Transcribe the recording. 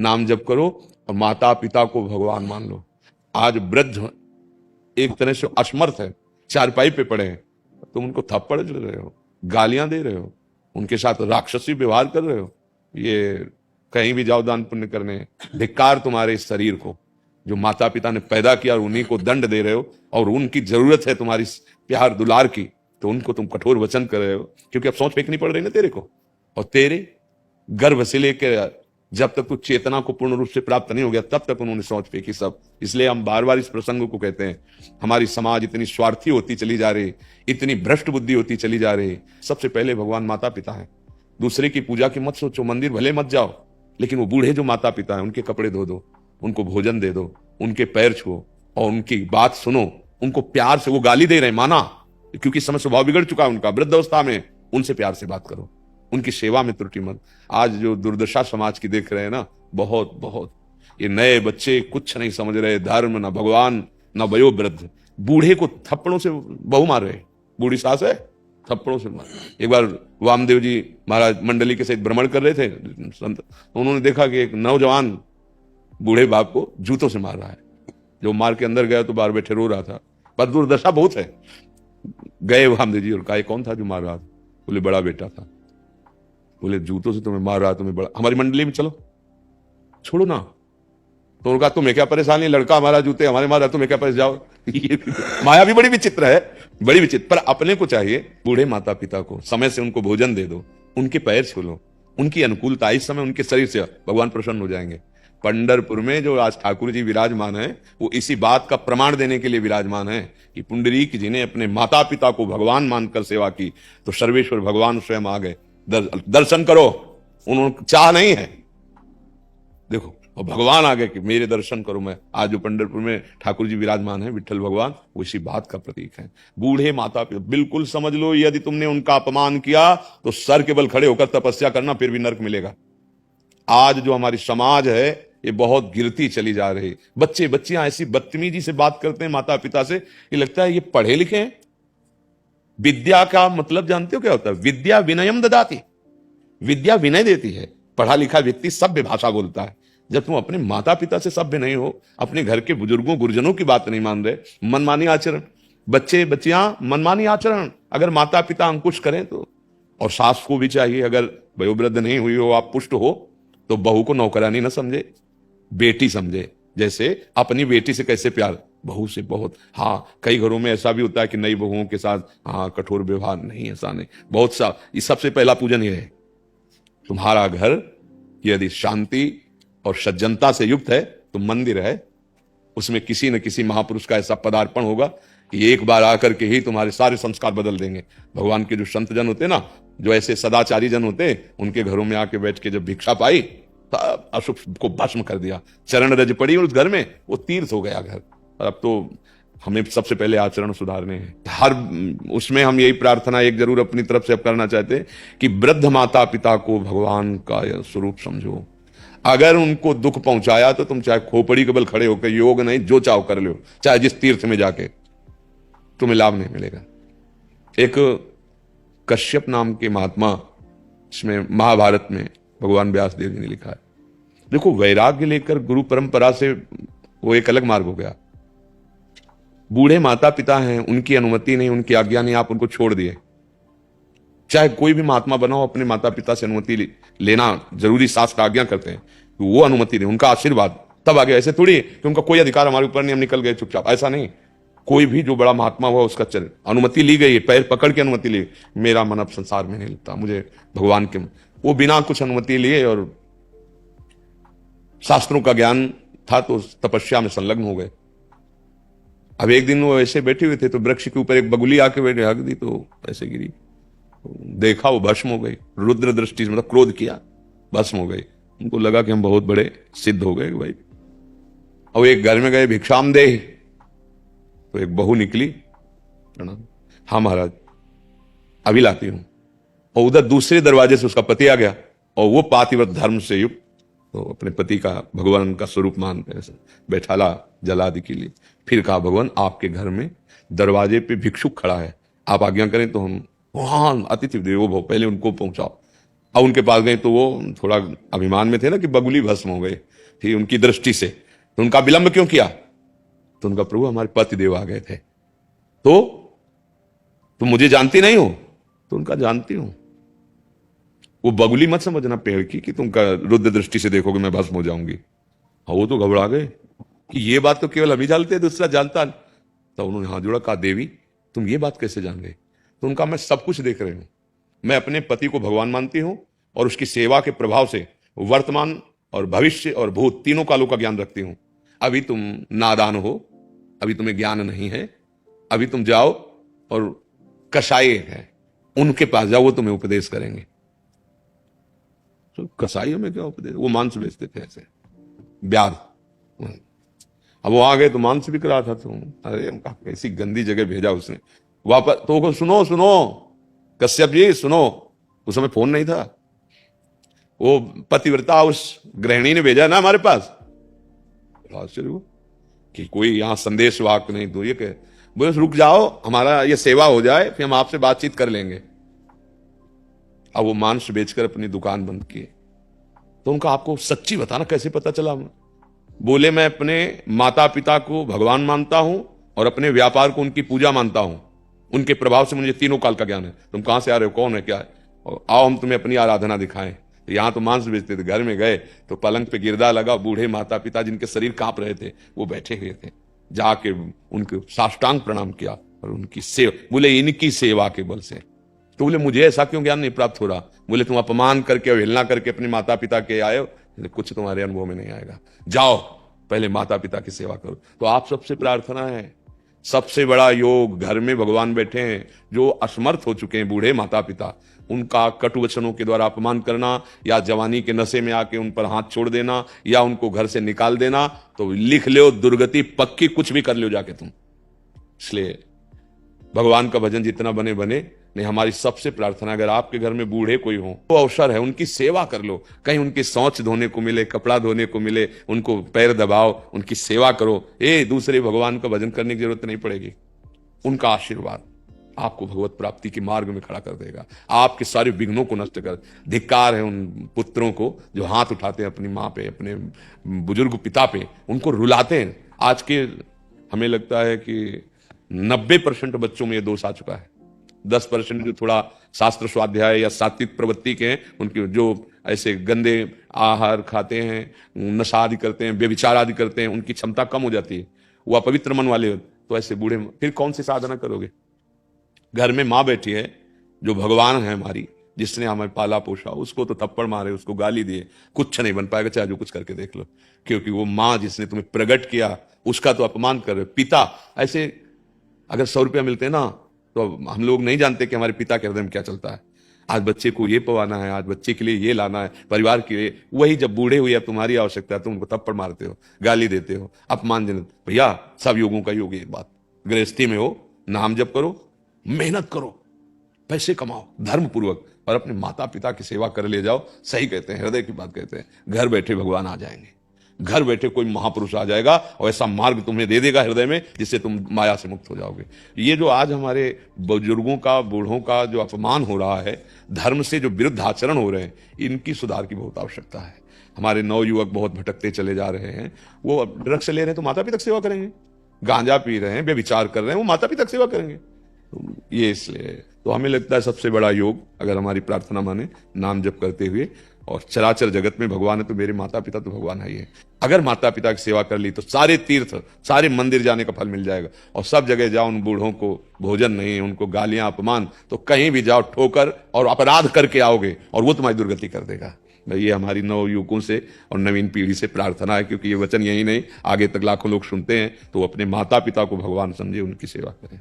नाम जप करो और माता पिता को भगवान मान लो। आज वृद्ध एक तरह से असमर्थ है, चारपाई पे पड़े हैं, तुम उनको थप्पड़ दे रहे हो, गालियां दे रहे हो, उनके साथ राक्षसी व्यवहार कर रहे हो। ये कहीं भी जाओ दान पुण्य करने, धिक्कार तुम्हारे इस शरीर को जो माता पिता ने पैदा किया और उन्हीं को दंड दे रहे हो, और उनकी जरूरत है तुम्हारी प्यार दुलार की, तो उनको तुम कठोर वचन कर रहे हो, क्योंकि अब सोच फेंकनी पड़ रही ना तेरे को। और तेरे गर्भ से लेकर जब तक तू चेतना को पूर्ण रूप से प्राप्त नहीं हो गया तब तक उन्होंने सोच फेंकी सब। इसलिए हम बार बार इस प्रसंग को कहते हैं, हमारी समाज इतनी स्वार्थी होती चली जा रही, इतनी भ्रष्ट बुद्धि होती चली जा रही। सबसे पहले भगवान माता पिता है, दूसरे की पूजा की मत सोचो, मंदिर भले मत जाओ, लेकिन वो बूढ़े जो माता पिता है उनके कपड़े धो दो, उनको भोजन दे दो, उनके पैर छुओ और उनकी बात सुनो, उनको प्यार से, वो गाली दे रहे हैं माना, क्योंकि समय स्वभाव बिगड़ चुका है उनका, वृद्धावस्था में, उनसे प्यार से बात करो, उनकी सेवा में त्रुटि मत। आज जो दुर्दशा समाज की देख रहे हैं ना, बहुत बहुत, ये नए बच्चे कुछ नहीं समझ रहे, धर्म न भगवान न वयोवृद्ध, बूढ़े को थप्पड़ों से बहु मार रहे, बूढ़ी सास है थप्पड़ों से मार। एक बार वामदेव जी महाराज मंडली के साथ भ्रमण कर रहे थे संत, उन्होंने देखा कि एक नौजवान बूढ़े बाप को जूतों से मार रहा है। जो मार के अंदर गया तो बाहर बैठे रो रहा था, पर दुर्दशा बहुत है। गए वामदेव जी और कहा कौन था जो मार रहा था? बोले बड़ा बेटा था। बोले जूतों से तुम्हें मार रहा, तुम्हें बड़ा, हमारी मंडली में चलो, छोड़ो ना। तो उन्होंने कहा तुम्हें क्या परेशानी, लड़का हमारा जूते हमारे मारा, तुम्हें क्या परेशान, जाओ। माया भी बड़ी विचित्र है, बड़ी विचित्र। पर अपने को चाहिए, बूढ़े माता पिता को समय से उनको भोजन दे दो, उनके पैर छू लो, उनकी अनुकूलता, इस समय उनके शरीर से भगवान प्रसन्न हो जाएंगे। पंढरपुर में जो आज ठाकुर जी विराजमान है, वो इसी बात का प्रमाण देने के लिए विराजमान है कि पुंडरीक जी ने अपने माता पिता को भगवान मानकर सेवा की, तो सर्वेश्वर भगवान स्वयं आ गए। दर्शन करो, उन्होंने चाह नहीं है, देखो, और भगवान आ गए कि मेरे दर्शन करो। मैं आज जो पंढरपुर में ठाकुर जी विराजमान है, विठल भगवान, वो इसी बात का प्रतीक है। बूढ़े माता पिता, बिल्कुल समझ लो, यदि तुमने उनका अपमान किया तो सर के बल खड़े होकर तपस्या करना, फिर भी नरक मिलेगा। आज जो हमारी समाज है ये बहुत गिरती चली जा रही। बच्चे बच्चियां ऐसी बदतमीजी से बात करते हैं माता पिता से, ये लगता है ये पढ़े लिखे हैं। विद्या का मतलब जानते हो क्या होता है? विद्या विनयम ददाती, विद्या विनय देती है। पढ़ा लिखा व्यक्ति सभ्य भाषा बोलता है। जब तुम अपने माता पिता से सभ्य नहीं हो, अपने घर के बुजुर्गों गुरुजनों की बात नहीं मान रहे, मनमानी आचरण, बच्चे बच्चियां मनमानी आचरण, अगर माता पिता अंकुश करें तो। और सास को भी चाहिए, अगर वयोवृद्ध नहीं हुई हो, आप पुष्ट हो, तो बहू को नौकरानी न समझे, बेटी समझे। जैसे अपनी बेटी से कैसे प्यार, बहू से बहुत। हाँ, कई घरों में ऐसा भी होता है कि नई बहुओं के साथ हाँ कठोर व्यवहार, नहीं, ऐसा नहीं, बहुत सा। ये सबसे पहला पूजन ये है, तुम्हारा घर यदि शांति और सज्जनता से युक्त है तो मंदिर है, उसमें किसी न किसी महापुरुष का ऐसा पदार्पण होगा कि एक बार आकर के ही तुम्हारे सारे संस्कार बदल देंगे। भगवान के जो संत जन होते ना, जो ऐसे सदाचारी जन होते, उनके घरों में आके बैठ के जब भिक्षा पाई, तब अशुभ को भस्म कर दिया। चरण रज पड़ी उस घर में, वो तीर्थ हो गया घर। और अब तो हमें सबसे पहले आचरण सुधारने हैं। हर उसमें हम यही प्रार्थना एक जरूर अपनी तरफ से अब करना चाहते हैं कि वृद्ध माता पिता को भगवान का स्वरूप समझो। अगर उनको दुख पहुंचाया तो तुम चाहे खोपड़ी के बल खड़े होकर योग नहीं जो चाहो कर लो, चाहे जिस तीर्थ में जाके, तुम्हें लाभ नहीं मिलेगा। एक कश्यप नाम के महात्मा, इसमें महाभारत में भगवान व्यास देव जी ने लिखा है, देखो वैराग्य लेकर गुरु परंपरा से वो एक अलग मार्ग हो गया। बूढ़े माता पिता हैं, उनकी अनुमति नहीं, उनकी आज्ञा नहीं, आप उनको छोड़ दिए। चाहे कोई भी महात्मा बनाओ, अपने माता पिता से अनुमति लेना जरूरी, शास्त्र आज्ञा करते हैं, वो अनुमति नहीं, उनका आशीर्वाद, तब आगे। ऐसे थोड़ी कि उनका कोई अधिकार हमारे ऊपर नहीं, हम निकल गए चुपचाप, ऐसा नहीं। कोई भी जो बड़ा महात्मा हुआ उसका चल अनुमति ली गई, पैर पकड़ के अनुमति ली, मेरा मन अब संसार में नहीं लगता, मुझे भगवान के, वो बिना कुछ अनुमति लिए और शास्त्रों का ज्ञान था तो तपस्या में संलग्न हो गए। अब एक दिन वो ऐसे बैठे हुए थे तो वृक्ष के ऊपर एक बगुली आके बैठे, हक दी तो ऐसे गिरी, देखा वो भस्म हो गई, रुद्र दृष्टि से, मतलब क्रोध किया, भस्म हो गई। उनको लगा कि हम बहुत बड़े सिद्ध हो गए भाई। और एक घर में गए, भिक्षाम दे, तो एक बहू निकली, हाँ महाराज अभी लाती हूं। और उधर दूसरे दरवाजे से उसका पति आ गया, और वो पातिव्रत धर्म से युक्त, तो अपने पति का भगवान का स्वरूप मान बैठाला जलादि के लिए। फिर कहा भगवान आपके घर में दरवाजे पे भिक्षुक खड़ा है, आप आज्ञा करें तो हम वहां अतिथि देवो भव, पहले उनको पहुंचाओ। अब उनके पास गए तो वो थोड़ा अभिमान में थे ना कि बगुली भस्म हो गए थी उनकी दृष्टि से, तो उनका विलंब क्यों किया? तो उनका प्रभु हमारे पति देव आ गए थे, तो तुम मुझे जानती नहीं हो? तो उनका जानती हूं। वो बगुली मत समझना पेड़ की कि तुम रुद्र दृष्टि से देखोगे मैं भस्म हो जाऊंगी। हाँ, वो तो घबरा गए कि ये बात तो केवल हम ही जानते हैं, दूसरा जानता नहीं। तो उन्होंने हाथ जोड़ा, कहा देवी तुम ये बात कैसे जान गए? तो उनका मैं सब कुछ देख रही हूं, मैं अपने पति को भगवान मानती हूं और उसकी सेवा के प्रभाव से वर्तमान और भविष्य और भूत तीनों कालों का ज्ञान रखती हूं। अभी तुम नादान हो, अभी तुम्हें ज्ञान नहीं है, अभी तुम जाओ और कसाई है उनके पास जाओ, वो तुम्हें उपदेश करेंगे। तो कसाईयों में क्या उपदेश? वो मांस बेचते थे ऐसे ब्याज। अब वो आ गए तो मांस बिक रहा था। तुम अरे कैसी गंदी जगह भेजा उसने वापस। तो सुनो सुनो कश्यप जी सुनो, उस समय फोन नहीं था, वो पतिव्रता उस गृहिणी ने भेजा ना हमारे पास। आश्चर्य हुआ कि कोई यहां संदेश वाक नहीं, तो ये कह बोले रुक जाओ हमारा ये सेवा हो जाए फिर हम आपसे बातचीत कर लेंगे। अब वो मांस बेचकर अपनी दुकान बंद की। तो उनका आपको सच्ची बताना कैसे पता चला? बोले मैं अपने माता पिता को भगवान मानता हूं और अपने व्यापार को उनकी पूजा मानता हूं, उनके प्रभाव से मुझे तीनों काल का ज्ञान है। तुम कहां से आ रहे हो, कौन है, क्या है? और आओ हम तुम्हें अपनी आराधना दिखाएं। तो यहां तो मांस बेचते थे, घर में गए तो पलंग पे गिरदा लगा, बूढ़े माता पिता जिनके शरीर कांप रहे थे वो बैठे हुए थे। जाके उनको साष्टांग प्रणाम किया और उनकी सेवा, बोले इनकी सेवा के बल से। तो बोले मुझे ऐसा क्यों ज्ञान नहीं प्राप्त हो रहा? बोले तुम अपमान करके अवहेलना करके अपने माता पिता के आए हो, कुछ तुम्हारे अनुभव में नहीं आएगा, जाओ पहले माता पिता की सेवा करो। तो आप सबसे प्रार्थना है, सबसे बड़ा योग घर में भगवान बैठे हैं, जो असमर्थ हो चुके हैं बूढ़े माता पिता, उनका कटु वचनों के द्वारा अपमान करना या जवानी के नशे में आके उन पर हाथ छोड़ देना या उनको घर से निकाल देना, तो लिख लो दुर्गति पक्की, कुछ भी कर लो जाके तुम। इसलिए भगवान का भजन जितना बने बने नहीं। हमारी सबसे प्रार्थना, अगर आपके घर में बूढ़े कोई हो तो अवसर है उनकी सेवा कर लो, कहीं उनकी शौच धोने को मिले, कपड़ा धोने को मिले, उनको पैर दबाओ, उनकी सेवा करो। दूसरे भगवान का भजन करने की जरूरत नहीं पड़ेगी। उनका आशीर्वाद आपको भगवत प्राप्ति के मार्ग में खड़ा कर देगा, आपके सारे विघ्नों को नष्ट कर। धिक्कार है उन पुत्रों को जो हाथ उठाते हैं अपनी माँ पे, अपने बुजुर्ग पिता पे, उनको रुलाते हैं। आज के हमें लगता है कि 90% बच्चों में ये दोष आ चुका है। 10% जो थोड़ा शास्त्र स्वाध्याय या सात्विक प्रवृत्ति के हैं, उनके जो ऐसे गंदे आहार खाते हैं, नशा आदि करते हैं, व्यभिचार आदि करते हैं, उनकी क्षमता कम हो जाती है, वो अपवित्र मन वाले। तो ऐसे बूढ़े फिर कौन सी साधना करोगे? घर में माँ बैठी है जो भगवान है हमारी, जिसने हमें पाला पोषा, उसको तो थप्पड़ मारे, उसको गाली दिए, कुछ नहीं बन पाएगा, चाहे जो कुछ करके देख लो, क्योंकि वो माँ जिसने तुम्हें प्रकट किया उसका तो अपमान कर रहे। पिता ऐसे अगर 100 रुपया मिलते हैं ना, तो हम लोग नहीं जानते कि हमारे पिता के हृदय में क्या चलता है। आज बच्चे को ये पवाना है, आज बच्चे के लिए ये लाना है, परिवार के लिए। वही जब बूढ़े हुए अब तुम्हारी आवश्यकता है, तुम उनको थप्पड़ मारते हो, गाली देते हो, अपमानजनक। भैया सब योगों का योग एक बात, गृहस्थी में हो, नाम जप करो, मेहनत करो, पैसे कमाओ धर्म पूर्वक और अपने माता पिता की सेवा कर ले जाओ। सही कहते हैं, हृदय की बात कहते हैं। घर बैठे भगवान आ जाएंगे, घर बैठे कोई महापुरुष आ जाएगा और ऐसा मार्ग तुम्हें दे देगा हृदय में, जिससे तुम माया से मुक्त हो जाओगे। ये जो आज हमारे बुजुर्गों का, बूढ़ों का जो अपमान हो रहा है, धर्म से जो विरुद्ध आचरण हो रहे हैं, इनकी सुधार की बहुत आवश्यकता है। हमारे नवयुवक बहुत भटकते चले जा रहे हैं। वो ड्रग्स ले रहे हैं तो माता पिता की सेवा करेंगे, गांजा पी रहे हैं, बेविचार कर रहे हैं, वो माता पिता की सेवा करेंगे। तो ये इसलिए तो हमें लगता है सबसे बड़ा योग, अगर हमारी प्रार्थना माने, नाम जप करते हुए, और चराचर जगत में भगवान है तो मेरे माता पिता तो भगवान है ही है। अगर माता पिता की सेवा कर ली तो सारे तीर्थ, सारे मंदिर जाने का फल मिल जाएगा। और सब जगह जाओ, उन बूढ़ों को भोजन नहीं, उनको गालियां, अपमान, तो कहीं भी जाओ ठोकर और अपराध करके आओगे और वो तुम्हारी दुर्गति कर देगा। ये हमारी नव युवकों से और नवीन पीढ़ी से प्रार्थना है, क्योंकि ये वचन यही नहीं, आगे तक लाखों लोग सुनते हैं, तो अपने माता पिता को भगवान समझे, उनकी सेवा करें।